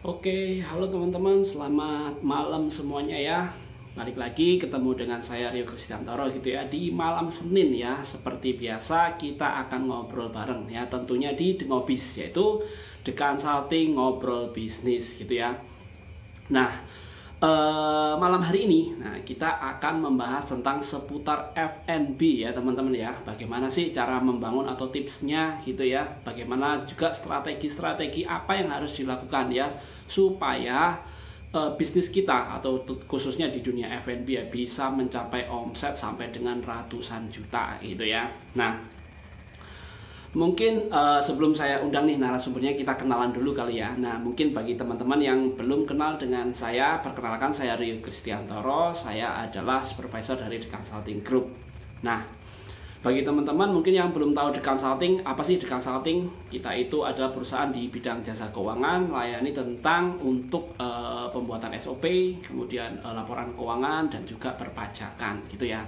Oke, halo teman-teman, selamat malam semuanya ya. Balik lagi ketemu dengan saya Rio Kristiantoro gitu ya di malam Senin ya. Seperti biasa kita akan ngobrol bareng ya, tentunya di Dengobis, yaitu The Consulting Ngobrol Bisnis gitu ya. Nah, malam hari ini kita akan membahas tentang seputar F&B ya teman-teman ya. Bagaimana sih cara membangun atau tipsnya gitu ya. Bagaimana juga strategi-strategi apa yang harus dilakukan ya supaya bisnis kita atau khususnya di dunia F&B ya bisa mencapai omset sampai dengan ratusan juta gitu ya. Nah, mungkin sebelum saya undang nih narasumbernya, kita kenalan dulu kali ya. Nah, mungkin bagi teman-teman yang belum kenal dengan saya, perkenalkan saya Rio Kristiantoro. Saya adalah supervisor dari The Consulting Group. Nah, bagi teman-teman mungkin yang belum tahu The Consulting, apa sih The Consulting? Kita itu adalah perusahaan di bidang jasa keuangan, melayani tentang untuk pembuatan SOP, kemudian laporan keuangan dan juga perpajakan gitu ya.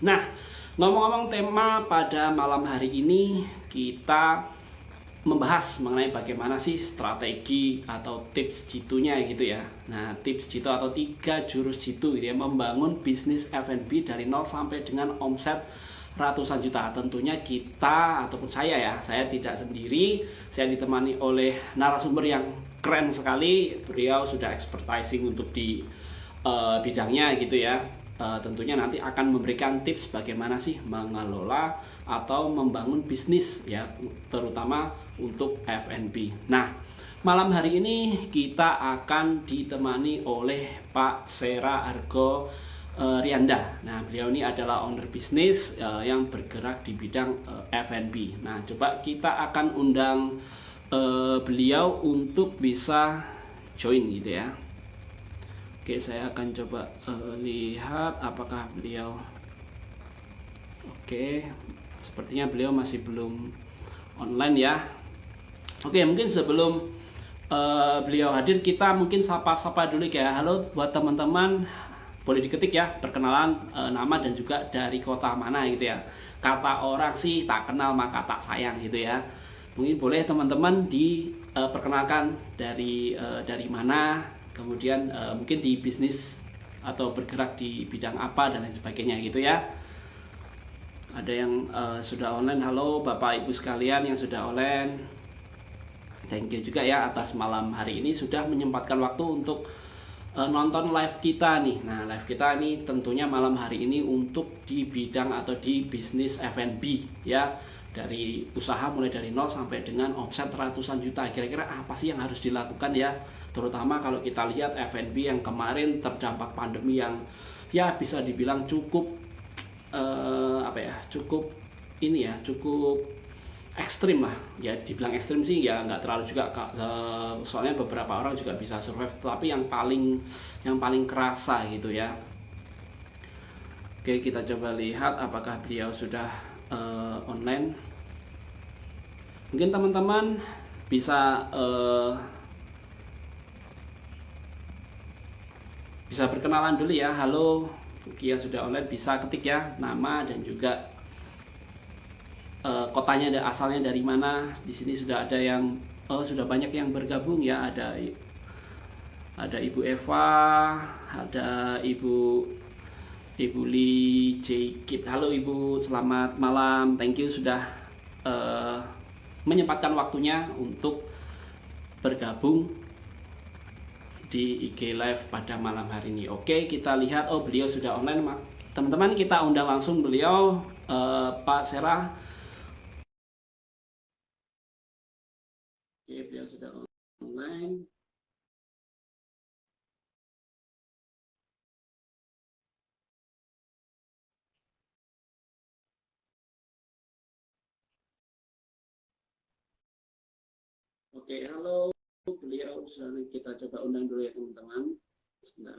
Nah, ngomong-ngomong tema pada malam hari ini kita membahas mengenai bagaimana sih strategi atau tips jitunya gitu ya. Nah, tips jitu atau 3 jurus jitu gitu ya, membangun bisnis F&B dari nol sampai dengan omset ratusan juta. Tentunya kita ataupun saya tidak sendiri, saya ditemani oleh narasumber yang keren sekali. Beliau sudah expertising untuk di bidangnya gitu ya. Tentunya nanti akan memberikan tips bagaimana sih mengelola atau membangun bisnis ya, terutama untuk F&B. Nah, malam hari ini kita akan ditemani oleh Pak Sera Argo Rianda. Nah, beliau ini adalah owner bisnis yang bergerak di bidang F&B. Nah, coba kita akan undang beliau untuk bisa join gitu ya. Oke, saya akan coba lihat apakah beliau. Oke, sepertinya beliau masih belum online ya. Oke, mungkin sebelum beliau hadir, kita mungkin sapa-sapa dulu ya. Halo buat teman-teman, boleh diketik ya perkenalan, nama dan juga dari kota mana gitu ya. Kata orang sih tak kenal maka tak sayang gitu ya. Mungkin boleh teman-teman diperkenalkan dari mana, kemudian mungkin di bisnis atau bergerak di bidang apa dan lain sebagainya gitu ya. Ada yang sudah online. Halo Bapak Ibu sekalian yang sudah online, thank you juga ya atas malam hari ini sudah menyempatkan waktu untuk nonton live kita nih. Nah, live kita ini tentunya malam hari ini untuk di bidang atau di bisnis F&B ya. Dari usaha mulai dari nol sampai dengan omset ratusan juta. Kira-kira apa sih yang harus dilakukan ya? Terutama kalau kita lihat F&B yang kemarin terdampak pandemi yang ya bisa dibilang cukup cukup ini ya, cukup ekstrim lah ya. Dibilang ekstrim sih ya nggak terlalu juga, soalnya beberapa orang juga bisa survive, tapi yang paling kerasa gitu ya. Oke, kita coba lihat apakah beliau sudah online. Mungkin teman-teman bisa berkenalan dulu ya. Halo, Kia sudah online, bisa ketik ya nama dan juga kotanya asalnya dari mana. Di sini sudah ada yang sudah banyak yang bergabung ya. Ada Ibu Eva, ada Ibu Li Jekit. Halo Ibu, selamat malam. Thank you sudah uh, menyempatkan waktunya untuk bergabung di IG Live pada malam hari ini. Oke, kita lihat. Oh, beliau sudah online. Teman-teman, kita undang langsung beliau, Pak Sera. Oke, beliau sudah online. Oke, halo. Beliau sudah, kita coba undang dulu ya teman-teman. Sebentar.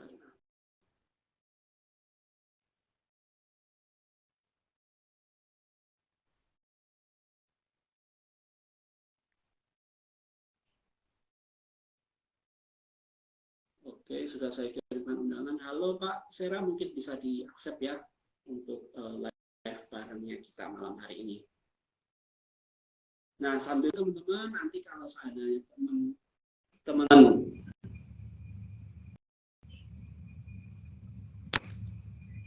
Oke, sudah saya kirimkan undangan. Halo Pak Sera, mungkin bisa di-accept ya untuk live barengnya kita malam hari ini. Nah, sambil teman-teman nanti kalau seandainya teman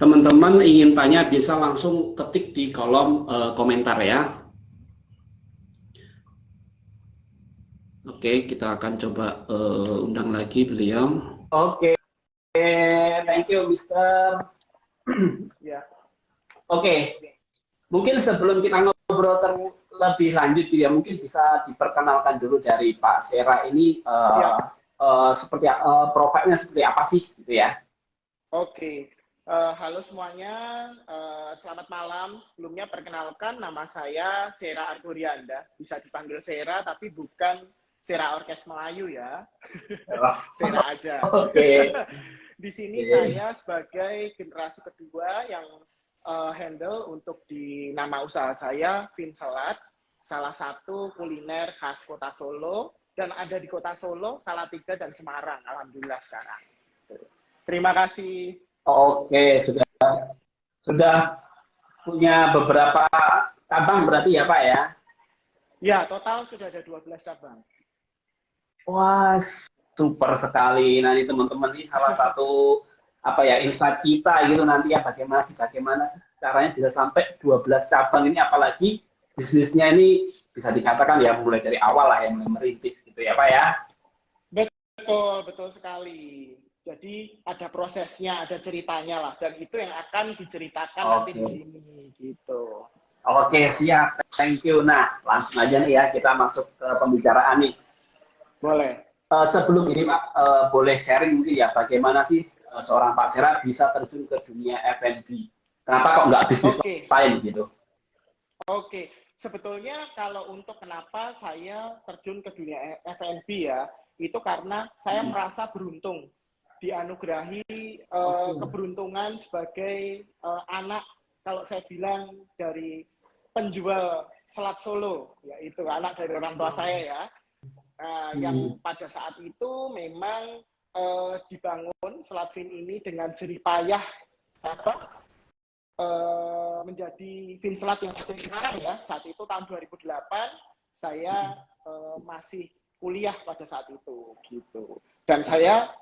Teman-teman ingin tanya bisa langsung ketik di kolom komentar ya. Oke, kita akan coba undang lagi beliau. Oke, thank you, Mister. Ya. Oke, mungkin sebelum kita ngobrol lebih lanjut, ya mungkin bisa diperkenalkan dulu dari Pak Sera ini seperti profilnya seperti apa sih, gitu ya? Oke. Halo semuanya, selamat malam. Sebelumnya perkenalkan, nama saya Sera Argorianda. Bisa dipanggil Sera, tapi bukan Sera Orkes Melayu ya. Sera aja. Oke. Di sini saya sebagai generasi kedua yang handle untuk di nama usaha saya, Vinselat, salah satu kuliner khas kota Solo, dan ada di kota Solo, Salatiga, dan Semarang, alhamdulillah sekarang. Terima kasih. Oke, sudah punya beberapa cabang berarti ya Pak ya? Ya, total sudah ada 12 cabang. Wah, super sekali. Nah, ini teman-teman ini salah satu insight kita gitu nanti ya bagaimana caranya bisa sampai 12 cabang ini, apalagi bisnisnya ini bisa dikatakan ya mulai dari awal lah yang merintis gitu ya Pak ya. Betul sekali. Jadi ada prosesnya, ada ceritanya lah, dan itu yang akan diceritakan nanti di sini gitu. Oke, siap. Thank you. Nah, langsung aja nih ya kita masuk ke pembicaraan nih. Boleh. Sebelum ini Pak, boleh sharing mungkin ya bagaimana sih seorang Pak Sera bisa terjun ke dunia F&B? Kenapa kok nggak bisnis lain gitu? Oke, sebetulnya kalau untuk kenapa saya terjun ke dunia F&B ya, itu karena saya merasa beruntung, dianugerahi keberuntungan sebagai anak, kalau saya bilang dari penjual selat Solo, yaitu anak dari orang tua saya ya. Yang pada saat itu memang dibangun Selat Vin ini dengan jerih payah menjadi Vin Selat yang seperti sekarang ya. Saat itu tahun 2008 saya masih kuliah pada saat itu gitu. Dan saya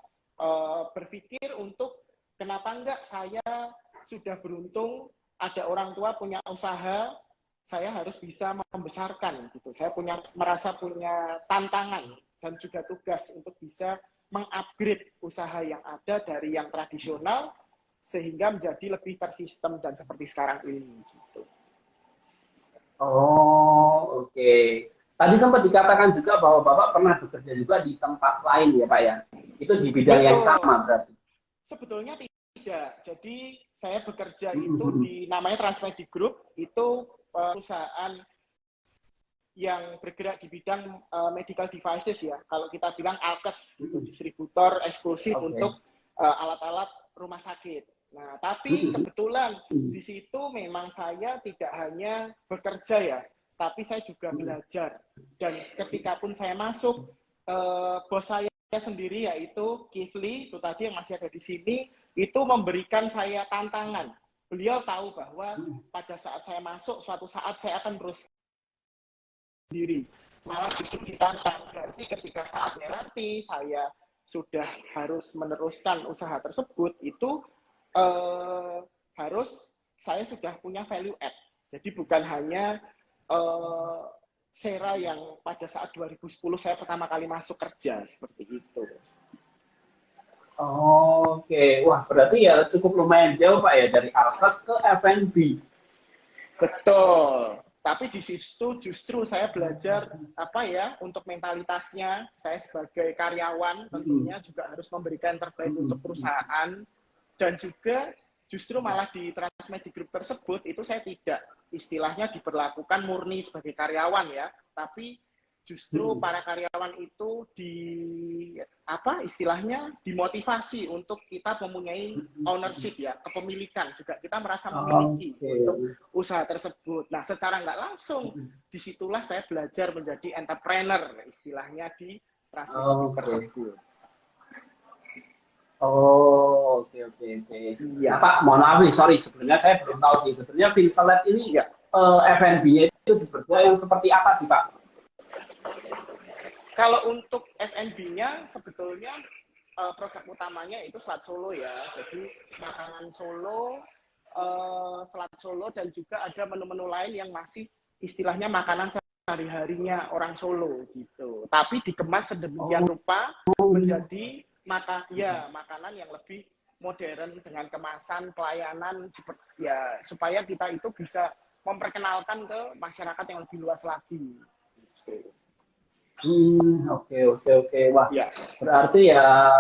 berpikir untuk kenapa enggak, saya sudah beruntung ada orang tua punya usaha, saya harus bisa membesarkan gitu. Saya merasa punya tantangan dan juga tugas untuk bisa mengupgrade usaha yang ada dari yang tradisional sehingga menjadi lebih tersistem dan seperti sekarang ini gitu. Oh, oke. Tadi sempat dikatakan juga bahwa Bapak pernah bekerja juga di tempat lain ya Pak ya? Itu di bidang yang sama berarti? Sebetulnya tidak. Jadi saya bekerja itu di namanya Transmedi Group, itu perusahaan yang bergerak di bidang medical devices ya. Kalau kita bilang Alkes, itu distributor eksklusif untuk alat-alat rumah sakit. Nah, tapi kebetulan di situ memang saya tidak hanya bekerja ya, tapi saya juga belajar. Dan ketika pun saya masuk, bos saya sendiri yaitu Kifli, itu tadi yang masih ada di sini, itu memberikan saya tantangan. Beliau tahu bahwa pada saat saya masuk, suatu saat saya akan terus sendiri. Malah justru ditantang. Berarti ketika saatnya nanti saya sudah harus meneruskan usaha tersebut, itu harus saya sudah punya value add. Jadi bukan hanya Sera yang pada saat 2010 saya pertama kali masuk kerja, seperti itu. Oke, wah berarti ya cukup lumayan jauh Pak ya dari Alkes ke F&B. Betul. Tapi di situ justru saya belajar untuk mentalitasnya. Saya sebagai karyawan tentunya juga harus memberikan terbaik untuk perusahaan, dan juga justru malah di Transmedi Group tersebut itu saya tidak istilahnya diperlakukan murni sebagai karyawan ya, tapi justru para karyawan itu istilahnya dimotivasi untuk kita mempunyai ownership ya, kepemilikan juga, kita merasa memiliki untuk usaha tersebut. Nah, secara nggak langsung disitulah saya belajar menjadi entrepreneur istilahnya di Transmedi tersebut. Oke. Ya Pak, mohon maaf nih, sorry sebenarnya saya belum tahu sih sebenarnya Vinselat ini F&B-nya itu berbuat yang seperti apa sih Pak? Kalau untuk F&B-nya sebetulnya produk utamanya itu selat Solo ya. Jadi makanan Solo, selat Solo, dan juga ada menu-menu lain yang masih istilahnya makanan sehari-harinya orang Solo gitu. Tapi dikemas sedemikian rupa menjadi makanan yang lebih modern dengan kemasan pelayanan ya supaya kita itu bisa memperkenalkan ke masyarakat yang lebih luas lagi. Gitu. Oke. Wah, Ya. berarti ya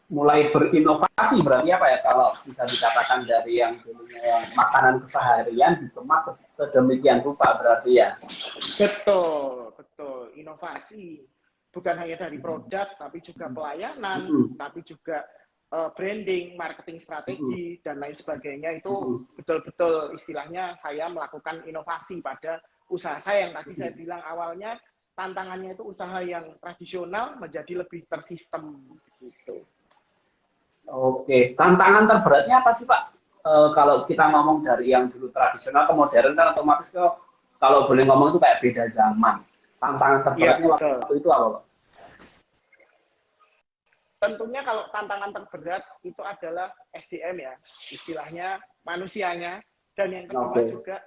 mulai berinovasi berarti apa ya kalau bisa dikatakan dari yang dulunya yang makanan keseharian dikemas sedemikian rupa berarti ya. Betul. Inovasi bukan hanya dari produk, tapi juga pelayanan, tapi juga branding, marketing strategi, dan lain sebagainya. Itu betul-betul istilahnya saya melakukan inovasi pada usaha saya yang tadi saya bilang awalnya tantangannya itu usaha yang tradisional menjadi lebih tersistem gitu. Oke, tantangan terberatnya apa sih Pak? Kalau kita ngomong dari yang dulu tradisional ke modern kan otomatis kalau boleh ngomong itu kayak beda zaman. Tantangan terberatnya waktu itu apa Pak? Tentunya kalau tantangan terberat itu adalah SDM ya, istilahnya manusianya. Dan yang kedua juga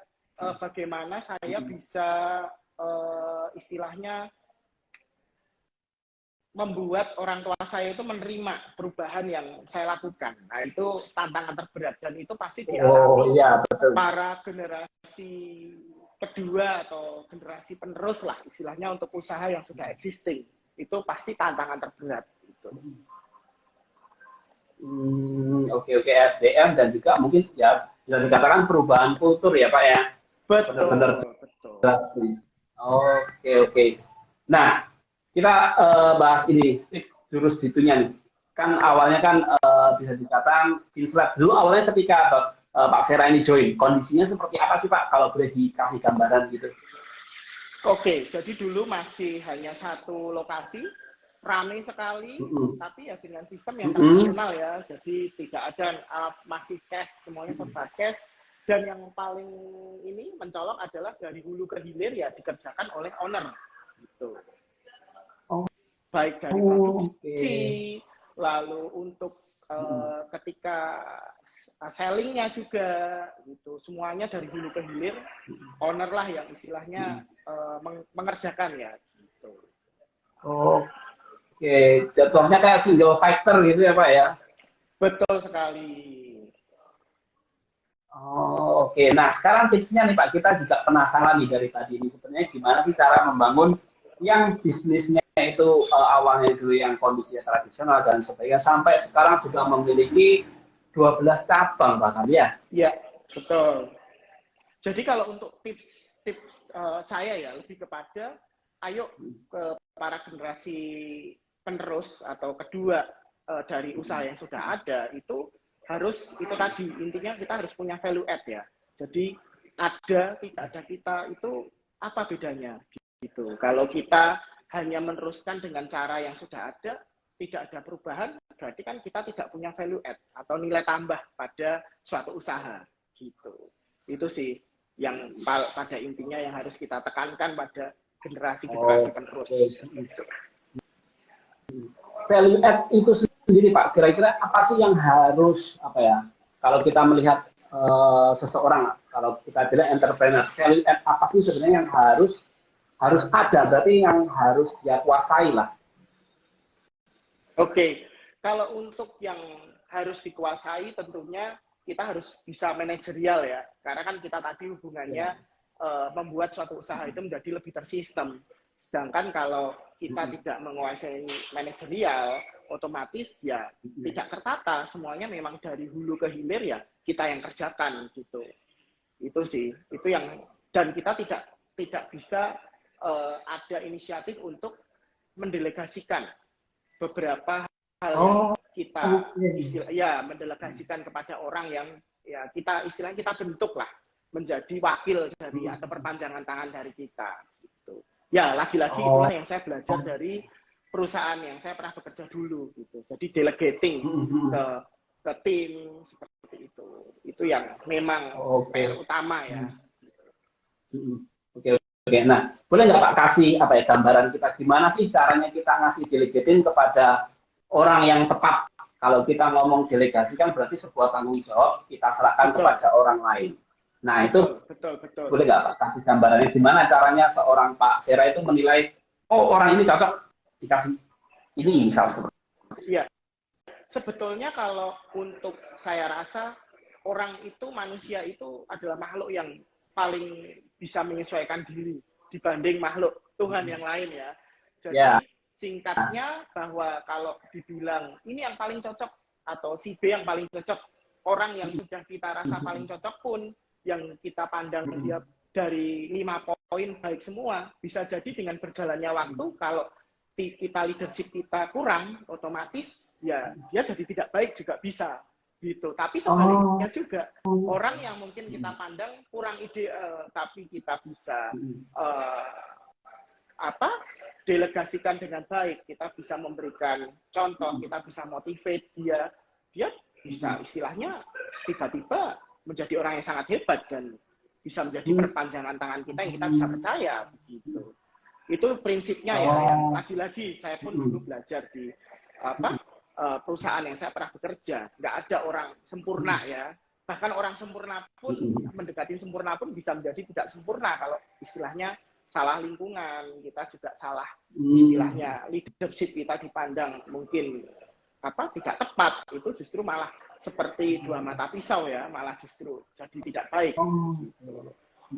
bagaimana saya bisa istilahnya membuat orang tua saya itu menerima perubahan yang saya lakukan. Nah itu tantangan terberat dan itu pasti dialami para generasi kedua atau generasi penerus lah istilahnya untuk usaha yang sudah existing. Itu pasti tantangan terberat. Gitu. Oke, SDM dan juga mungkin ya bisa dikatakan perubahan kultur ya Pak ya. Betul. Oke. Nah, kita bahas ini jurus situnya nih. Kan awalnya kan bisa dikatakan Finstlab dulu awalnya ketika Pak Sera ini join, kondisinya seperti apa sih Pak kalau boleh dikasih gambaran gitu? Oke, jadi dulu masih hanya satu lokasi, ramai sekali, tapi ya dengan sistem yang tradisional ya, jadi tidak ada masih cash, semuanya serba cash, dan yang paling ini mencolok adalah dari hulu ke hilir ya dikerjakan oleh owner, gitu. Baik dari produksi, lalu untuk ketika sellingnya juga, gitu, semuanya dari hulu ke hilir, owner lah yang istilahnya mengerjakan ya, gitu. Oke, jatuhnya kayak single factor gitu ya Pak ya? Betul sekali. Oke. Nah sekarang tipsnya nih Pak, kita juga penasaran nih dari tadi ini sebenarnya gimana sih cara membangun yang bisnisnya itu awalnya dulu yang kondisinya tradisional dan sebagainya sampai sekarang sudah memiliki 12 cabang bahkan ya? Iya, betul. Jadi kalau untuk tips saya ya lebih kepada ayo ke para generasi penerus atau kedua dari usaha yang sudah ada itu harus itu tadi intinya kita harus punya value add ya. Jadi ada tidak ada kita itu apa bedanya gitu. Kalau kita hanya meneruskan dengan cara yang sudah ada tidak ada perubahan berarti kan kita tidak punya value add atau nilai tambah pada suatu usaha gitu. Itu sih yang pada intinya yang harus kita tekankan pada generasi-generasi penerus. Value add itu sendiri Pak, kira-kira apa sih yang harus apa ya? Kalau kita melihat seseorang, kalau kita bilang entrepreneur, value add apa sih sebenarnya yang harus ada? Berarti yang harus dia kuasai lah. Oke, kalau untuk yang harus dikuasai tentunya kita harus bisa manajerial ya, karena kan kita tadi hubungannya membuat suatu usaha itu menjadi lebih tersistem. Sedangkan kalau kita tidak menguasai manajerial, otomatis ya tidak tertata, semuanya memang dari hulu ke hilir ya kita yang kerjakan gitu. Itu sih, itu yang dan kita tidak bisa ada inisiatif untuk mendelegasikan beberapa hal yang kita mendelegasikan kepada orang yang ya kita istilahnya kita bentuk lah menjadi wakil dari atau perpanjangan tangan dari kita gitu. Ya lagi-lagi itulah yang saya belajar dari perusahaan yang saya pernah bekerja dulu gitu. Jadi delegating ke tim seperti itu yang memang PR utama ya. Oke. Nah, boleh nggak Pak kasih apa ya gambaran kita gimana sih caranya kita ngasih delegating kepada orang yang tepat? Kalau kita ngomong delegasi kan berarti sebuah tanggung jawab kita serahkan Betul, kepada orang lain. Nah, itu betul. boleh nggak Pak kasih gambarannya gimana caranya seorang Pak Sera itu menilai, oh orang ini cocok dikasih ini misal seperti Iya, sebetulnya kalau untuk saya rasa orang itu, manusia itu adalah makhluk yang paling bisa menyesuaikan diri dibanding makhluk Tuhan yang lain ya. ya. Jadi singkatnya bahwa kalau dibilang ini yang paling cocok atau si B yang paling cocok, orang yang sudah kita rasa paling cocok pun yang kita pandang dia dari 5 poin baik semua, bisa jadi dengan berjalannya waktu kalau kita leadership kita kurang, otomatis ya dia jadi tidak baik juga bisa gitu. Tapi sebaliknya juga orang yang mungkin kita pandang kurang ideal, tapi kita bisa delegasikan dengan baik, kita bisa memberikan contoh, kita bisa motivate dia bisa istilahnya tiba-tiba menjadi orang yang sangat hebat dan bisa menjadi perpanjangan tangan kita yang kita bisa percaya begitu. Itu prinsipnya ya, yang lagi-lagi saya pun dulu belajar di perusahaan yang saya pernah bekerja, nggak ada orang sempurna ya. Bahkan orang sempurna pun, mendekati sempurna pun bisa menjadi tidak sempurna kalau istilahnya salah lingkungan, kita juga salah istilahnya leadership kita dipandang mungkin tidak tepat, itu justru malah seperti dua mata pisau ya, malah justru jadi tidak baik.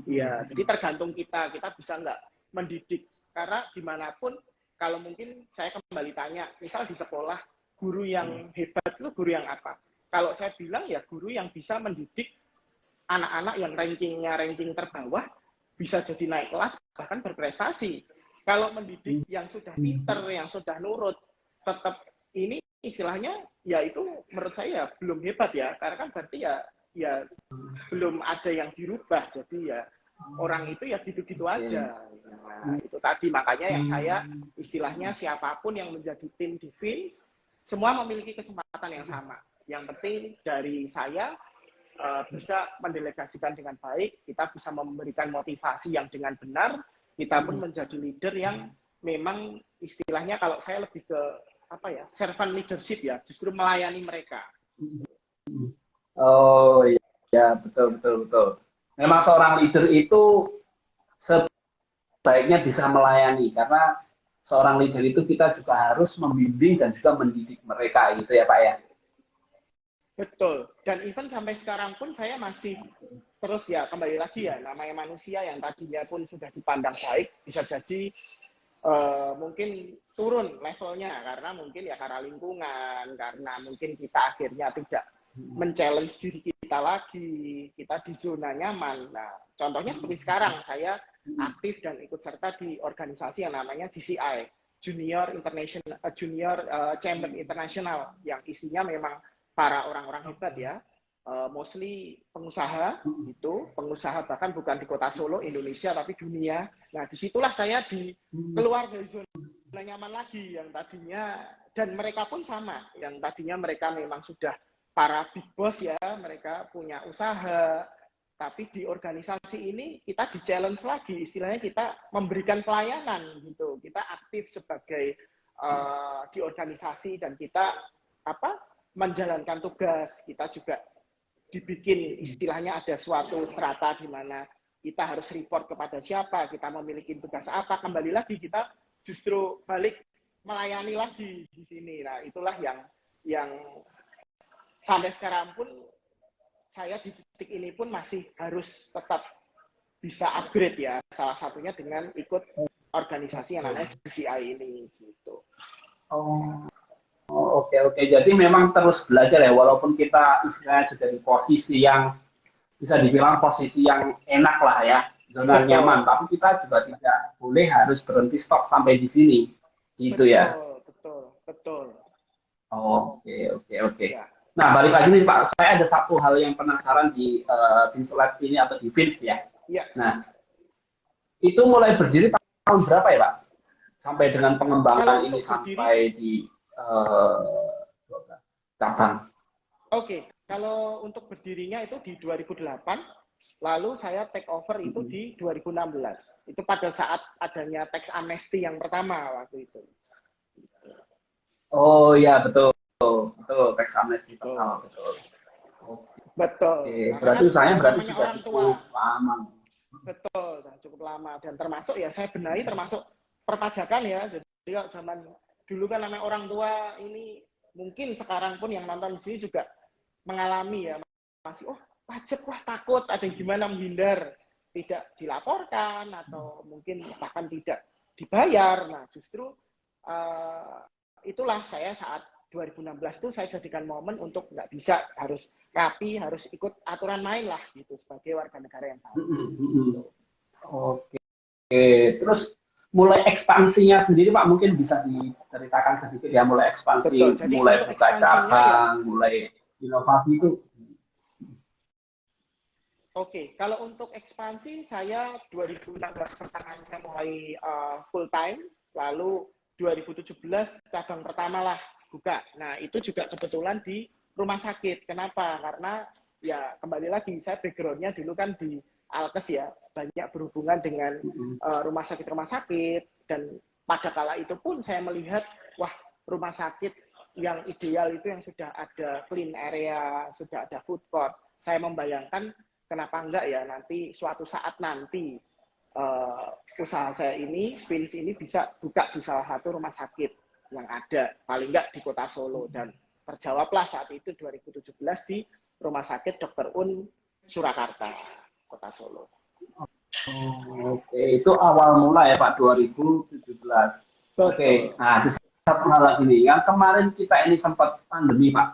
Iya, jadi tergantung kita bisa nggak mendidik. Karena dimanapun, kalau mungkin saya kembali tanya, misal di sekolah, guru yang hebat itu guru yang apa? Kalau saya bilang ya guru yang bisa mendidik anak-anak yang ranking terbawah, bisa jadi naik kelas, bahkan berprestasi. Kalau mendidik yang sudah pinter, yang sudah nurut, tetap ini istilahnya, ya itu menurut saya belum hebat ya, karena kan berarti ya belum ada yang dirubah, jadi ya orang itu ya gitu-gitu aja. Nah, itu tadi makanya yang saya istilahnya siapapun yang menjadi tim di Vince, semua memiliki kesempatan yang sama. Yang penting dari saya bisa mendelegasikan dengan baik, kita bisa memberikan motivasi yang dengan benar, kita pun menjadi leader yang memang istilahnya kalau saya lebih ke servant leadership ya, justru melayani mereka. Oh iya, betul. Memang seorang leader itu sebaiknya bisa melayani, karena seorang leader itu kita juga harus membimbing dan juga mendidik mereka gitu ya Pak ya. Betul, dan even sampai sekarang pun saya masih terus ya, kembali lagi ya, namanya manusia yang tadinya pun sudah dipandang baik, bisa jadi mungkin turun levelnya karena mungkin ya karena lingkungan, karena mungkin kita akhirnya tidak men-challenge diri kita lagi, kita di zona nyaman. Nah, contohnya seperti sekarang saya aktif dan ikut serta di organisasi yang namanya GCI, Junior Chamber International, yang isinya memang para orang-orang hebat ya, mostly pengusaha bahkan bukan di kota Solo, Indonesia, tapi dunia. Nah, disitulah saya keluar dari zona nyaman lagi yang tadinya, dan mereka pun sama, yang tadinya mereka memang sudah para big boss ya, mereka punya usaha, tapi di organisasi ini kita di-challenge lagi, istilahnya kita memberikan pelayanan gitu, kita aktif sebagai di organisasi dan kita menjalankan tugas, kita juga dibikin istilahnya ada suatu strata di mana kita harus report kepada siapa, kita memiliki tugas apa, kembali lagi kita justru balik melayani lagi di sini. Nah, itulah yang sampai sekarang pun saya di titik ini pun masih harus tetap bisa upgrade ya, salah satunya dengan ikut organisasi yang namanya GCI ini gitu. Oke. Jadi memang terus belajar ya, walaupun kita istilahnya sudah di posisi yang bisa dibilang posisi yang enak lah ya, zona nyaman, tapi kita juga tidak boleh harus berhenti stop sampai di sini, gitu ya. Betul. Oke. Ya. Nah, balik lagi nih Pak, saya ada satu hal yang penasaran di Vince Lab ini atau di Vince ya. Ya. Nah, itu mulai berdiri tahun berapa ya Pak? Sampai dengan pengembangan ini sampai di cabang. Oke, kalau untuk berdirinya itu di 2008, Lalu saya take over itu di 2016. Itu pada saat adanya tax amnesty yang pertama waktu itu. Oh ya betul, betul tax amnesty pertama betul. Betul. Oke, Karena berarti kan usahanya yang berarti namanya sudah orang tua. cukup lama. Betul, dan cukup lama. Dan termasuk ya saya benahi termasuk perpajakan ya. Jadi kalau zaman dulu kan namanya orang tua ini mungkin sekarang pun yang nonton di sini juga mengalami ya. Masih, oh pajak, wah takut, ada yang gimana menghindar. Tidak dilaporkan atau mungkin bahkan tidak dibayar. Nah justru itulah saya saat 2016 itu saya jadikan momen untuk nggak bisa harus rapi, harus ikut aturan main lah gitu sebagai warga negara yang baik. Oke, terus mulai ekspansinya sendiri Pak mungkin bisa diceritakan sedikit ya mulai ekspansi, Betul. Jadi mulai untuk buka ekspansinya cabang, mulai inovasi itu. Oke, kalau untuk ekspansi saya 2016 pertengahan saya mulai full time, lalu 2017 cabang pertama lah buka. Nah itu juga kebetulan di rumah sakit. Kenapa? Karena ya kembali lagi saya backgroundnya dulu kan di Alkes ya, banyak berhubungan dengan rumah sakit dan pada kala itu pun saya melihat wah rumah sakit yang ideal itu yang sudah ada clean area, sudah ada food court. Saya membayangkan kenapa enggak ya nanti suatu saat nanti usaha saya ini, Vince ini bisa buka di salah satu rumah sakit yang ada, paling enggak di kota Solo. Dan terjawablah saat itu 2017 di Rumah Sakit Dr. Un Surakarta, kota Solo. Oke, itu awal mula ya Pak 2017. Oke, nah di satu hal lagi nih, yang kemarin kita ini sempat pandemi Pak.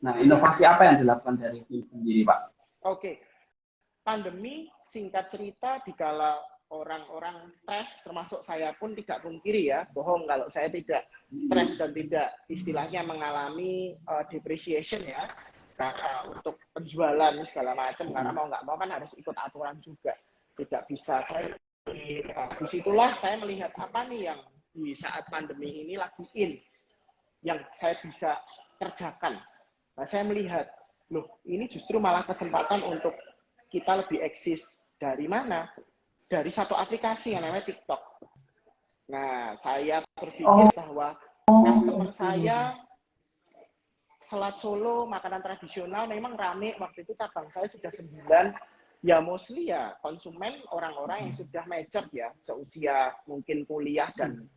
Nah, inovasi apa yang dilakukan dari Vince sendiri Pak? Oke. Pandemi, singkat cerita, dikala orang-orang stres, termasuk saya pun tidak pungkiri ya, bohong kalau saya tidak stres dan tidak istilahnya mengalami depreciation ya, karena untuk penjualan segala macam, karena mau nggak mau kan harus ikut aturan juga, tidak bisa. Disitulah saya melihat apa nih yang di saat pandemi ini lagi yang saya bisa kerjakan. Nah, saya melihat, loh ini justru malah kesempatan untuk kita lebih eksis dari mana? Dari satu aplikasi yang namanya TikTok. Nah, saya berpikir bahwa customer saya Selat Solo, makanan tradisional memang rame. Waktu itu cabang saya sudah 9. Ya mostly ya konsumen orang-orang yang sudah mature ya, seusia mungkin kuliah dan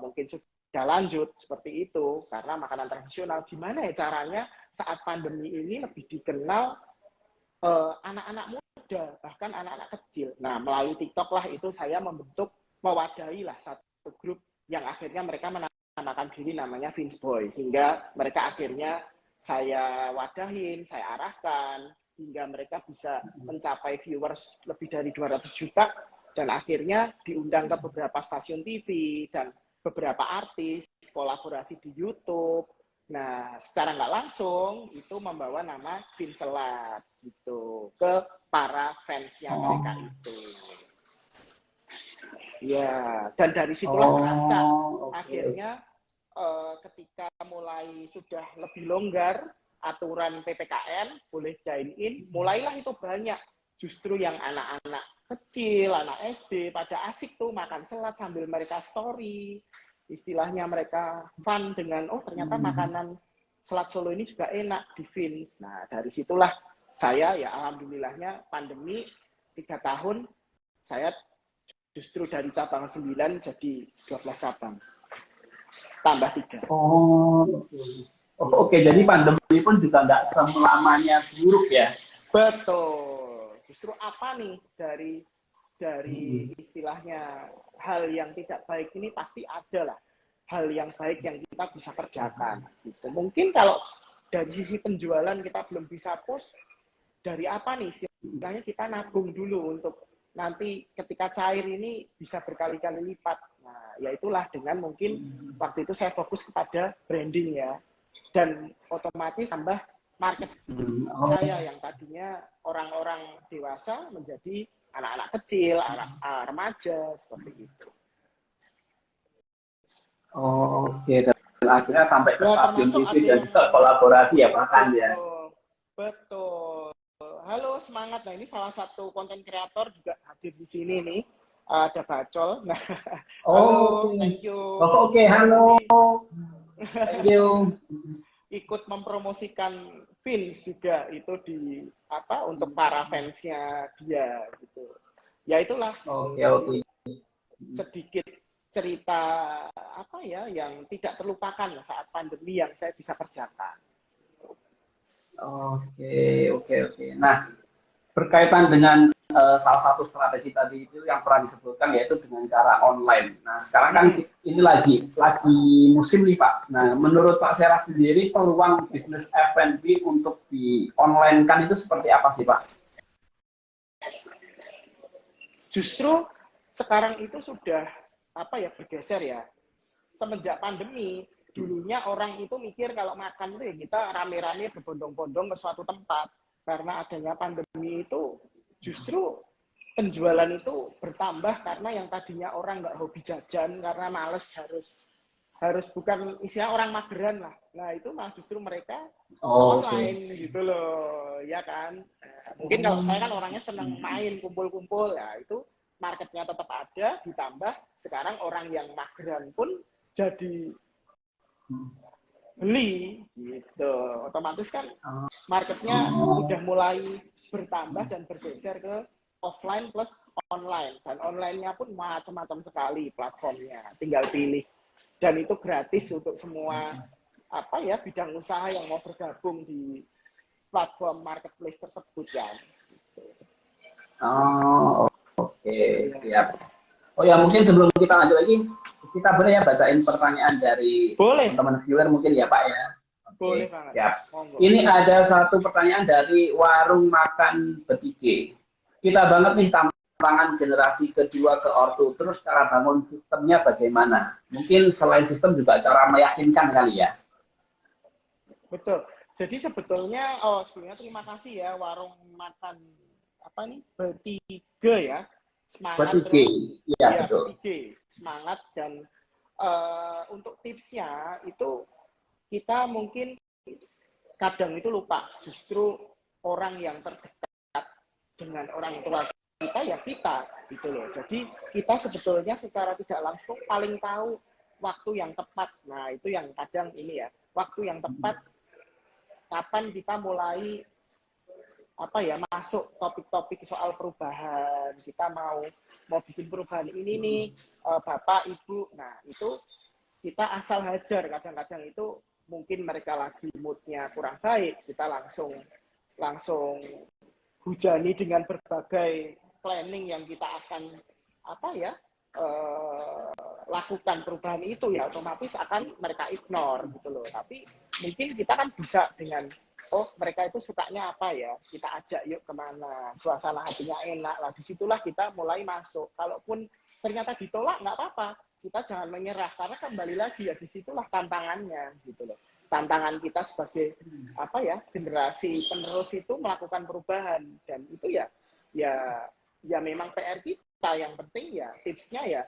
mungkin sudah lanjut seperti itu. Karena makanan tradisional gimana ya caranya saat pandemi ini lebih dikenal anak-anak muda, bahkan anak-anak kecil. Nah, melalui TikTok lah itu saya mewadahi lah satu grup yang akhirnya mereka menamakan diri namanya Vince Boy. Hingga mereka akhirnya saya wadahin, saya arahkan, hingga mereka bisa mencapai viewers lebih dari 200 juta, dan akhirnya diundang ke beberapa stasiun TV dan beberapa artis, kolaborasi di YouTube. Nah, secara nggak langsung itu membawa nama Vincelat gitu ke para fansnya mereka itu. Ya, dan dari situlah terasa akhirnya ketika mulai sudah lebih longgar aturan PPKM boleh dine in, mulailah itu banyak justru yang anak-anak kecil, anak SD pada asik tuh makan selat sambil mereka story. Istilahnya mereka fun dengan, oh ternyata makanan Selat Solo ini juga enak di Vince. Nah, dari situlah saya ya alhamdulillahnya pandemi 3 tahun, saya justru dari cabang 9 jadi 12 cabang. Tambah 3. Oke, jadi pandemi pun juga nggak selamanya buruk ya? Betul. Justru apa nih dari istilahnya hal yang tidak baik ini pasti ada lah hal yang baik yang kita bisa kerjakan gitu. Mungkin kalau dari sisi penjualan kita belum bisa push, dari apa nih istilahnya kita nabung dulu untuk nanti ketika cair ini bisa berkali-kali lipat. Nah, ya itulah dengan mungkin waktu itu saya fokus kepada branding ya, dan otomatis tambah market saya yang tadinya orang-orang dewasa menjadi anak-anak kecil, anak remaja, seperti itu. Oke, dan akhirnya sampai ke Ya, stasiun termasuk TV dan juga kolaborasi ya bahkan ya. Betul. halo semangat. Nah ini salah satu konten kreator juga hadir di sini nih. Ada Bacol. Nah, halo, Oke. thank you. Oke, halo. Thank you. Ikut mempromosikan Vince juga itu di untuk para fansnya dia gitu. Ya itulah Oke, oke. sedikit cerita yang tidak terlupakan saat pandemi yang saya bisa kerjakan. Oke. Nah, berkaitan dengan salah satu strategi tadi itu yang pernah disebutkan yaitu dengan cara online. Nah, sekarang kan ini lagi musim nih Pak. Nah, menurut Pak Sera sendiri peluang bisnis F&B untuk di online kan itu seperti apa sih Pak? Justru sekarang itu sudah bergeser ya. Semenjak pandemi, dulunya orang itu mikir kalau makan itu ya kita rame-rame berbondong-bondong ke suatu tempat. Karena adanya pandemi itu justru penjualan itu bertambah karena yang tadinya orang nggak hobi jajan karena males harus bukan istilah orang mageran lah. Nah itu malah justru mereka online gitu loh, ya kan. Mungkin kalau saya kan orangnya senang main kumpul-kumpul ya itu marketnya tetap ada, ditambah sekarang orang yang mageran pun jadi beli gitu. Otomatis kan marketnya udah mulai bertambah dan bergeser ke offline plus online. Dan online-nya pun macam-macam sekali platformnya, tinggal pilih. Dan itu gratis untuk semua bidang usaha yang mau bergabung di platform marketplace tersebut ya. Oke, siap. Oh ya, mungkin sebelum kita lanjut lagi, kita boleh ya bacain pertanyaan dari teman-teman viewer mungkin ya Pak ya. Boleh banget. Siap. Ini ada satu pertanyaan dari Warung Makan Betike. Kita banget nih tantangan generasi kedua ke ortu, terus cara bangun sistemnya bagaimana? Mungkin selain sistem juga cara meyakinkan kali ya. Betul. Jadi sebetulnya, terima kasih ya Warung Makan Betike ya. Semangat Betike. Terus ya betul. Betike. Semangat dan untuk tipsnya itu kita mungkin kadang itu lupa justru orang yang terdekat dengan orang tua kita ya kita gitu loh. Jadi kita sebetulnya secara tidak langsung paling tahu waktu yang tepat. Nah, itu yang kadang ini ya, waktu yang tepat kapan kita mulai masuk topik-topik soal perubahan. Kita mau bikin perubahan ini nih, Bapak, Ibu. Nah, itu kita asal hajar. Kadang-kadang itu mungkin mereka lagi moodnya kurang baik, kita langsung hujani dengan berbagai planning yang kita akan lakukan perubahan itu ya otomatis akan mereka ignore gitu loh. Tapi mungkin kita kan bisa dengan mereka itu sukanya apa ya, kita ajak yuk kemana, suasana hatinya enak lah, disitulah kita mulai masuk. Kalaupun ternyata ditolak nggak apa-apa, kita jangan menyerah karena kembali lagi ya disitulah tantangannya gitu loh. Tantangan kita sebagai generasi penerus itu melakukan perubahan, dan itu ya memang PR kita. Yang penting ya tipsnya ya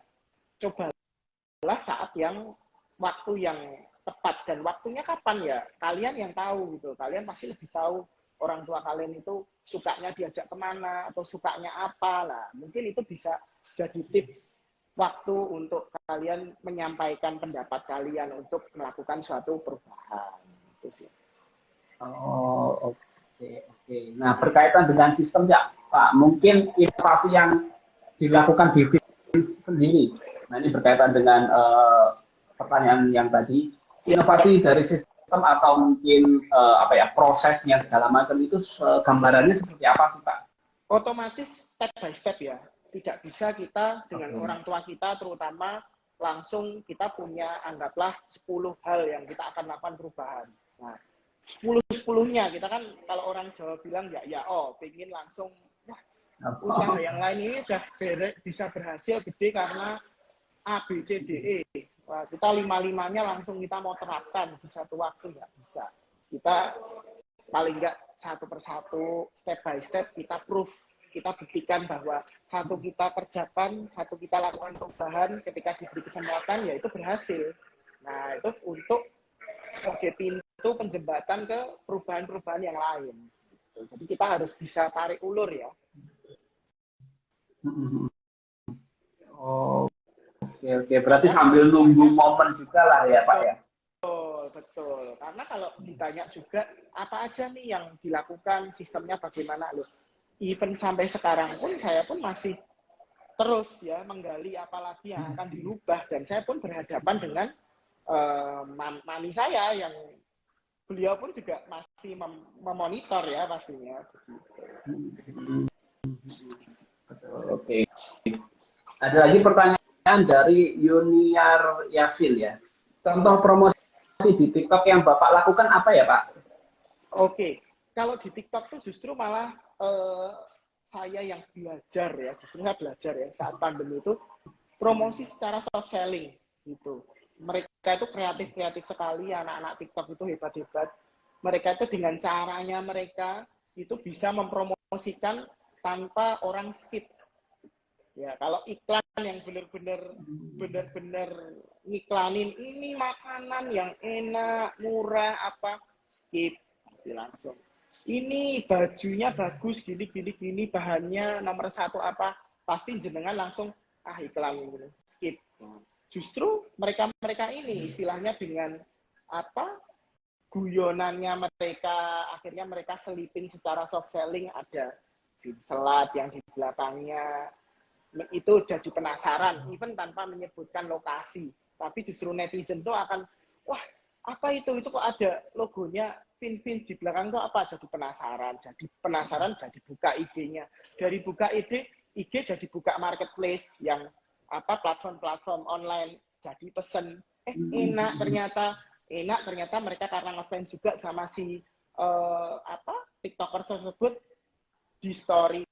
cobalah saat yang waktu yang tepat, dan waktunya kapan ya kalian yang tahu gitu. Kalian pasti lebih tahu orang tua kalian itu sukanya diajak kemana atau sukanya apa lah. Mungkin itu bisa jadi tips waktu untuk kalian menyampaikan pendapat kalian untuk melakukan suatu perubahan. Itu sih. Oke. Nah, berkaitan dengan sistem ya, Pak, mungkin inovasi yang dilakukan di bisnis sendiri. Nah, ini berkaitan dengan pertanyaan yang tadi, inovasi dari sistem atau mungkin prosesnya segala macam itu gambarannya seperti apa sih, Pak? Otomatis step by step ya. Tidak bisa kita dengan orang tua kita terutama langsung kita punya anggaplah 10 hal yang kita akan lakukan perubahan. Nah, 10-10-nya kita kan kalau orang Jawa bilang pengen langsung usaha yang lain ini udah bisa berhasil gede karena A, B, C, D, E. Wah, kita 5-5-nya langsung kita mau terapkan di satu waktu nggak bisa. Kita paling nggak satu persatu, step by step kita proof. Kita buktikan bahwa satu kita kerjakan, satu kita lakukan perubahan, ketika diberi kesempatan, ya itu berhasil. Nah, itu untuk sebagai pintu penjembatan ke perubahan-perubahan yang lain. Jadi kita harus bisa tarik ulur ya. Oh, oke. Berarti sambil nunggu momen juga lah ya Pak ya. Betul. Karena kalau ditanya juga apa aja nih yang dilakukan, sistemnya bagaimana loh. Even sampai sekarang pun saya pun masih terus ya menggali apalagi yang akan dirubah, dan saya pun berhadapan dengan mami saya yang beliau pun juga masih memonitor ya pastinya. Oke. Ada lagi pertanyaan dari Yuniar Yasin ya. Contoh promosi di TikTok yang Bapak lakukan apa ya Pak? Oke, kalau di TikTok tuh justru malah saya yang belajar ya, justru saya belajar ya saat pandemi itu promosi secara soft selling gitu. Mereka itu kreatif sekali, anak-anak TikTok itu hebat-hebat. Mereka itu dengan caranya mereka itu bisa mempromosikan tanpa orang skip. Ya, kalau iklan yang benar-benar ngiklanin ini makanan yang enak, murah apa, skip pasti langsung. Ini bajunya bagus gini, bahannya nomor 1 apa, pasti jenengan langsung iklan ini, skip. Justru mereka ini istilahnya dengan apa, guyonannya mereka, akhirnya mereka selipin secara soft selling, ada selat yang di belakangnya, itu jadi penasaran, even tanpa menyebutkan lokasi. Tapi justru netizen tuh akan, wah apa itu kok ada logonya Vinvince di belakang tuh apa? Jadi penasaran, jadi buka IG-nya. Dari buka IG jadi buka marketplace yang apa, platform-platform online, jadi pesen, enak ternyata mereka karena ngefans juga sama si TikToker tersebut, di story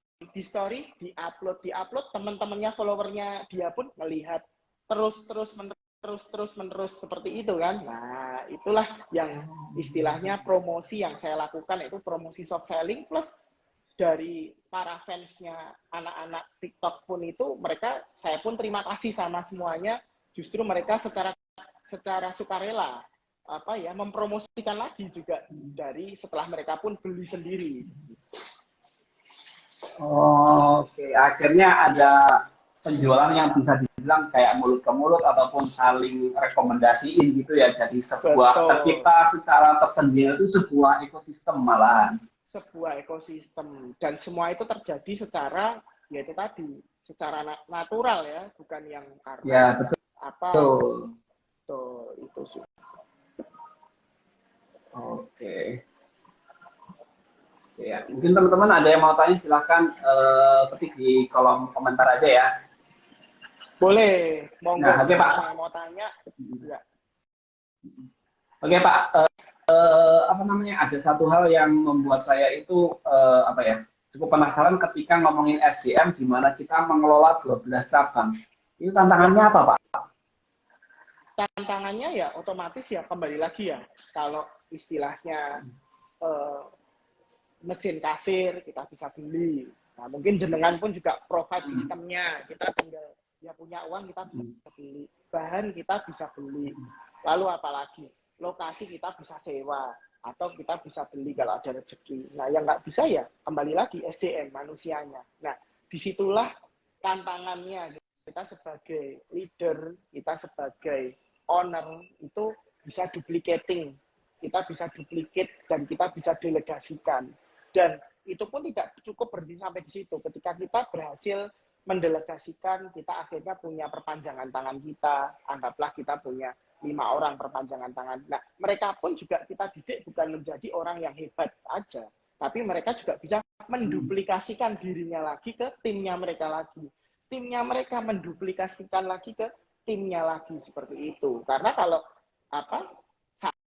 diupload teman-temannya, followernya dia pun melihat terus menerus seperti itu kan. Nah, itulah yang istilahnya promosi yang saya lakukan, itu promosi soft selling, plus dari para fansnya anak-anak TikTok pun itu saya pun terima kasih sama semuanya, justru mereka secara sukarela mempromosikan lagi juga dari setelah mereka pun beli sendiri. Oke, akhirnya ada penjualan yang bisa dibilang kayak mulut ke mulut ataupun saling rekomendasiin gitu ya. Jadi tercipta secara tersendiri, itu sebuah ekosistem malahan. Sebuah ekosistem, dan semua itu terjadi secara yaitu tadi secara natural ya, bukan yang karena ya, betul. Tuh, itu sih. Oke. Ya, mungkin teman-teman ada yang mau tanya, silahkan ketik di kolom komentar aja ya. Boleh, monggo. Nah, oke Pak. Yang mau tanya, ya. Oke Pak, ada satu hal yang membuat saya itu cukup penasaran ketika ngomongin SDM, di mana kita mengelola 12 cabang. Itu tantangannya apa Pak? Tantangannya ya otomatis ya kembali lagi ya, kalau istilahnya mesin kasir kita bisa beli. Nah, mungkin jenengan pun juga provide sistemnya. Kita tinggal ya punya uang, kita bisa beli. Bahan kita bisa beli. Lalu apalagi? Lokasi kita bisa sewa atau kita bisa beli kalau ada rezeki. Nah, yang nggak bisa ya kembali lagi SDM, manusianya. Nah, disitulah tantangannya. Kita sebagai leader, kita sebagai owner itu bisa duplicating. Kita bisa duplicate dan kita bisa delegasikan. Dan itu pun tidak cukup berhenti sampai di situ. Ketika kita berhasil mendelegasikan, kita akhirnya punya perpanjangan tangan kita. Anggaplah kita punya 5 orang perpanjangan tangan. Nah, mereka pun juga kita didik bukan menjadi orang yang hebat aja, tapi mereka juga bisa menduplikasikan dirinya lagi ke timnya mereka lagi. Timnya mereka menduplikasikan lagi ke timnya lagi, seperti itu. Karena kalau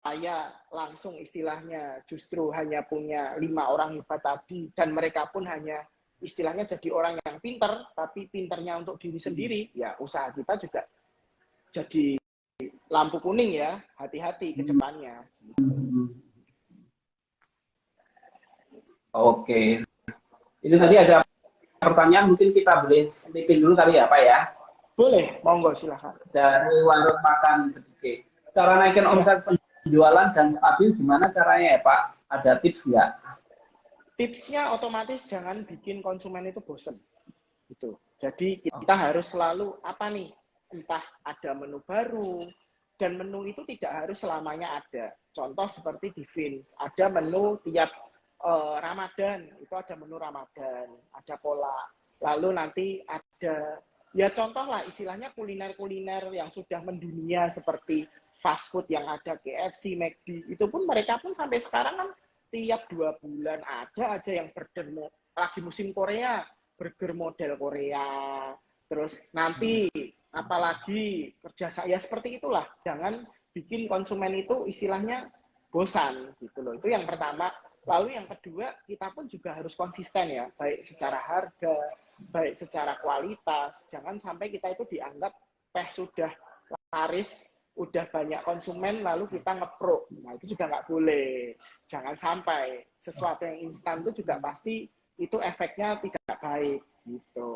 saya langsung istilahnya justru hanya punya 5 orang hebat tadi, dan mereka pun hanya istilahnya jadi orang yang pinter, tapi pinternya untuk diri sendiri, ya usaha kita juga jadi lampu kuning ya, hati-hati ke depannya. Oke. Itu tadi ada pertanyaan, mungkin kita boleh selipin dulu kali ya Pak ya? Boleh, monggo silahkan. Dari warung makan Bedike. Cara naikin omset penjualan dan stabil gimana caranya ya Pak? Ada tips nggak? tipsnya otomatis jangan bikin konsumen itu bosen. Gitu. Jadi kita harus selalu apa nih? Entah ada menu baru, dan menu itu tidak harus selamanya ada. Contoh seperti di Vince, ada menu tiap Ramadan, itu ada menu Ramadan, ada pola. Lalu nanti ada, ya contoh lah istilahnya kuliner-kuliner yang sudah mendunia seperti fast food yang ada KFC, McD, itu pun mereka pun sampai sekarang kan tiap 2 bulan ada aja yang burger, lagi musim Korea, burger model Korea. Terus nanti apalagi kerja saya seperti itulah. Jangan bikin konsumen itu istilahnya bosan gitu loh. Itu yang pertama. Lalu yang kedua, kita pun juga harus konsisten ya, baik secara harga, baik secara kualitas. Jangan sampai kita itu dianggap sudah laris, udah banyak konsumen, lalu kita ngepro. Nah, itu juga nggak boleh. Jangan sampai sesuatu yang instan itu juga pasti itu efeknya tidak baik gitu.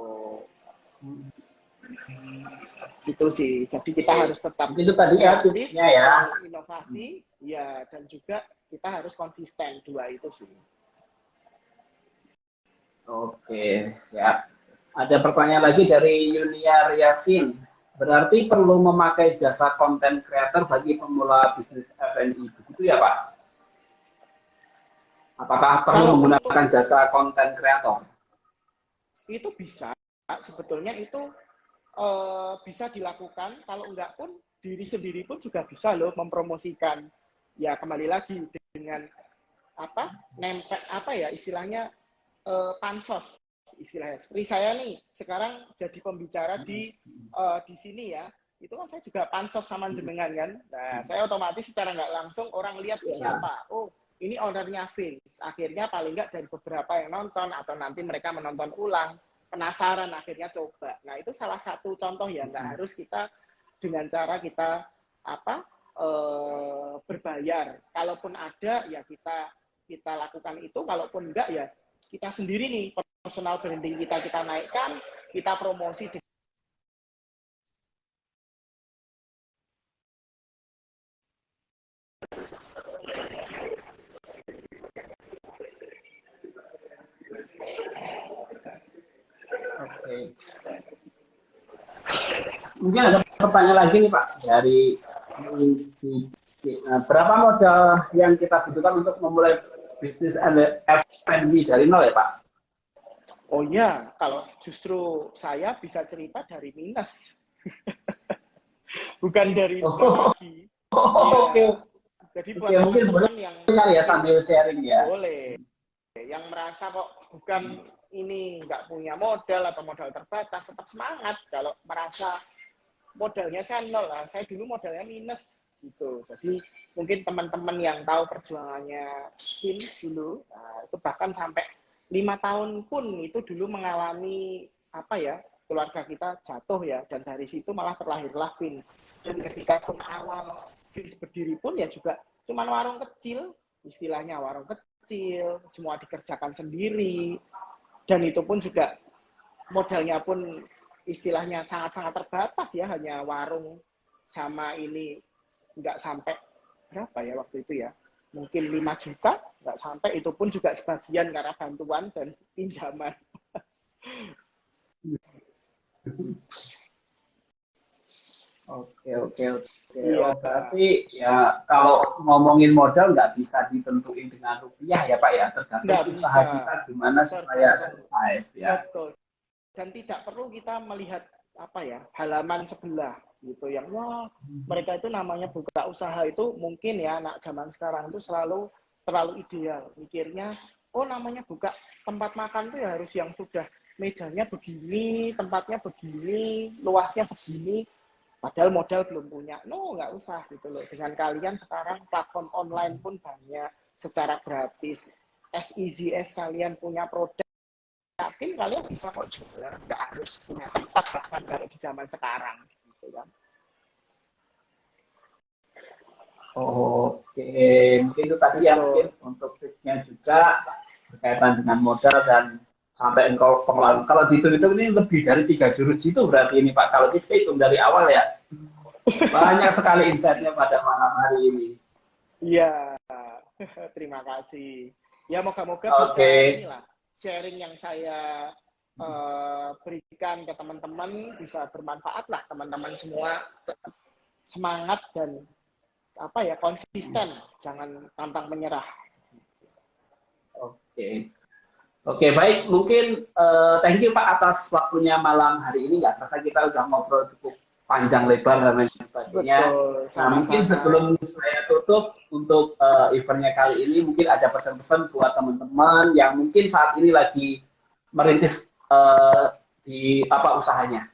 Gitu sih. Jadi kita harus tetap itu tadi kreatif, ya, inovasi, ya, dan juga kita harus konsisten, dua itu sih. Oke, siap. Ada pertanyaan lagi dari Yuniar Yasin. Berarti perlu memakai jasa konten creator bagi pemula bisnis F&B, begitu ya Pak? Apakah perlu menggunakan jasa konten creator? Itu bisa, sebetulnya itu bisa dilakukan. Kalau enggak pun diri sendiri pun juga bisa loh mempromosikan. Ya kembali lagi dengan nempel istilahnya pansos istilahnya. Seperti saya nih sekarang jadi pembicara di sini ya. Itu kan saya juga pansos sama jenengan kan. Nah, saya otomatis secara nggak langsung orang lihat siapa. Oh, ini ownernya Vince. Akhirnya paling nggak dari beberapa yang nonton atau nanti mereka menonton ulang, penasaran akhirnya coba. Nah, itu salah satu contoh ya. Nggak harus kita dengan cara kita berbayar. Kalaupun ada ya kita lakukan itu. Kalaupun enggak ya kita sendiri nih personal branding kita naikkan, kita promosi di Oke. Mungkin ada pertanyaan lagi nih Pak dari berapa modal yang kita butuhkan untuk memulai bisnis F&B dari nol ya Pak? Oh ya, kalau justru saya bisa cerita dari minus. Bukan dari nol lagi. Oke. Jadi buat teman-teman yang ya sambil sharing ya. Boleh. Yang merasa kok bukan ini nggak punya modal atau modal terbatas, tetap semangat. Kalau merasa modalnya saya nol lah, saya dulu modalnya minus gitu. Jadi mungkin teman-teman yang tahu perjuangannya Vince dulu, nah, itu bahkan sampai 5 tahun pun itu dulu mengalami keluarga kita jatuh ya, dan dari situ malah terlahirlah Vince. Dan ketika pun awal Vince berdiri pun ya juga cuman warung kecil, istilahnya warung kecil, semua dikerjakan sendiri, dan itu pun juga modalnya pun istilahnya sangat-sangat terbatas ya, hanya warung sama ini nggak sampai berapa ya waktu itu ya, mungkin 5 juta, nggak sampai, itu pun juga sebagian karena bantuan dan pinjaman. Oke. Ya, berarti ya kalau ngomongin modal nggak bisa ditentuin dengan rupiah ya Pak ya, tergantung usaha kita gimana supaya survive ya. Betul. Dan tidak perlu kita melihat halaman sebelah gitu yang wah mereka itu namanya buka usaha itu, mungkin ya anak zaman sekarang itu terlalu ideal mikirnya, oh namanya buka tempat makan tuh ya harus yang sudah mejanya begini, tempatnya begini, luasnya segini, padahal modal belum punya. No, nggak usah gitu loh. Dengan kalian sekarang platform online pun banyak secara gratis. As easy as kalian punya produk, yakin kalian bisa kok jual, nggak harus punya tempat bahkan kalau di zaman sekarang gitu kan. Oke, mungkin itu tadi ya, mungkin untuk tipsnya juga berkaitan dengan modal dan sampai pengelolaan. Kalau dihitung-hitung ini lebih dari 3 jurus itu berarti ini Pak, kalau kita hitung dari awal ya. Banyak sekali insight-nya pada malam hari ini. Iya, terima kasih. Ya moga-moga bisa Oke. inilah sharing yang saya berikan ke teman-teman bisa bermanfaat lah, teman-teman semua tetap semangat dan apa ya, konsisten, jangan pantang menyerah. Oke. Oke, baik. Mungkin thank you Pak atas waktunya malam hari ini. Nggak terasa kita udah ngobrol cukup panjang lebar dan lain sebagainya. Betul, Nah, mungkin sama-sama. sebelum saya tutup untuk eventnya kali ini, mungkin ada pesan-pesan buat teman-teman yang mungkin saat ini lagi merintis di apa usahanya.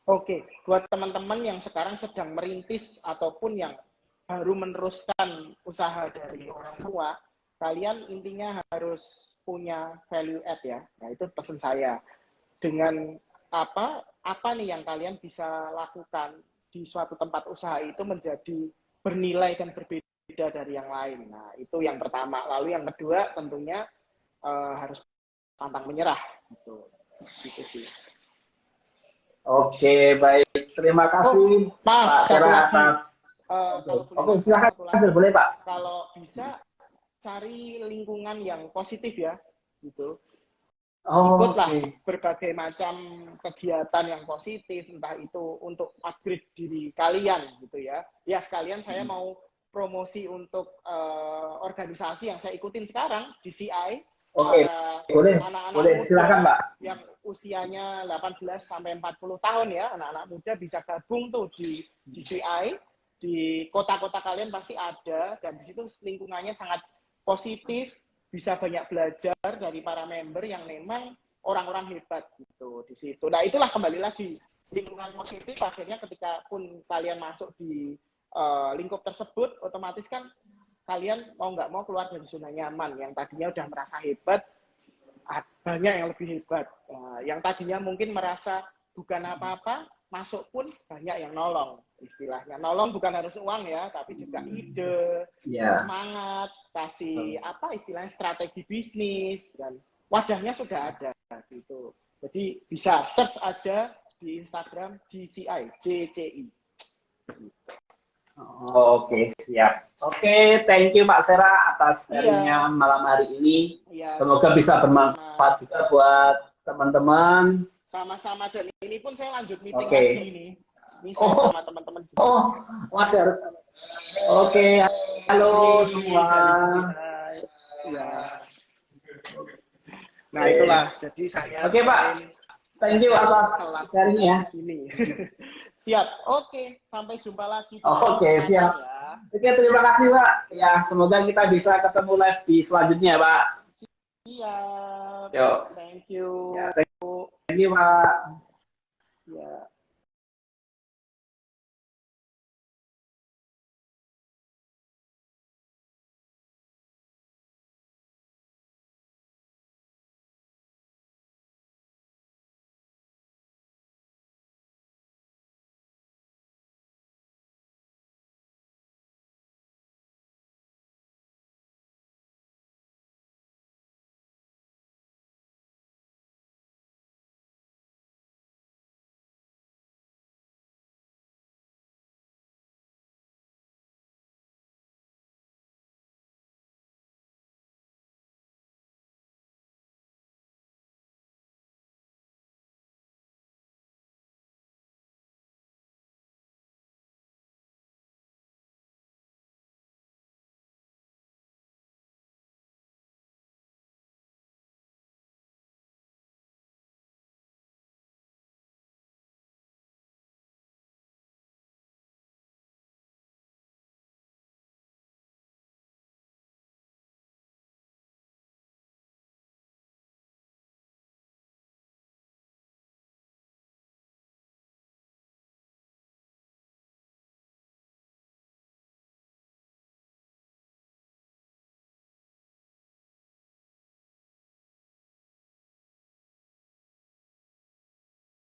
Oke, buat teman-teman yang sekarang sedang merintis ataupun yang baru meneruskan usaha dari orang tua, kalian intinya harus punya value add ya. Nah, itu pesan saya. Dengan apa nih yang kalian bisa lakukan di suatu tempat usaha itu menjadi bernilai dan berbeda dari yang lain. Nah, itu yang pertama. Lalu yang kedua tentunya harus pantang menyerah gitu. Gitu sih. Oke, baik. Terima kasih Pak Satu Sera lagi. atas. Kalau Oke, silakan. Boleh Pak. Kalau bisa cari lingkungan yang positif ya, gitu. Ikutlah berbagai macam kegiatan yang positif, entah itu untuk upgrade diri kalian, gitu ya. Ya sekalian saya mau promosi untuk organisasi yang saya ikutin sekarang, GCI. Oke, boleh. Anak-anak Boleh, muda silakan Pak. yang usianya 18 sampai 40 tahun ya, anak-anak muda bisa gabung tuh di GCI. Di kota-kota kalian pasti ada, dan di situ lingkungannya sangat positif, bisa banyak belajar dari para member yang memang orang-orang hebat gitu di situ. Nah, itulah kembali lagi lingkungan positif, akhirnya ketika pun kalian masuk di lingkup tersebut, otomatis kan kalian mau nggak mau keluar dari zona nyaman. Yang tadinya udah merasa hebat, banyak yang lebih hebat. Yang tadinya mungkin merasa bukan apa-apa, masuk pun banyak yang nolong. Istilahnya nolong bukan harus uang ya, tapi juga ide, semangat, kasih apa istilahnya strategi bisnis, dan wadahnya sudah ada gitu. Jadi bisa search aja di Instagram GCI, JCI. Oke, siap. Oke, thank you Pak Sera atas sharingnya malam hari ini. Semoga bisa bermanfaat juga buat teman-teman. Sama-sama, dan ini pun saya lanjut meeting lagi nih. Ini saya sama teman-teman juga. Mas Sera. Oke, halo semua. Ya. Nah, itulah. Jadi saya Oke, Pak. Thank you atas sharingnya. Sini. Siap. Oke, sampai jumpa lagi. Oke, siap. Ya. Oke, terima kasih, Pak. Ya, semoga kita bisa ketemu live di selanjutnya, Pak. Siap. Yo. Thank you. Ya, thank you, Pak. Ya.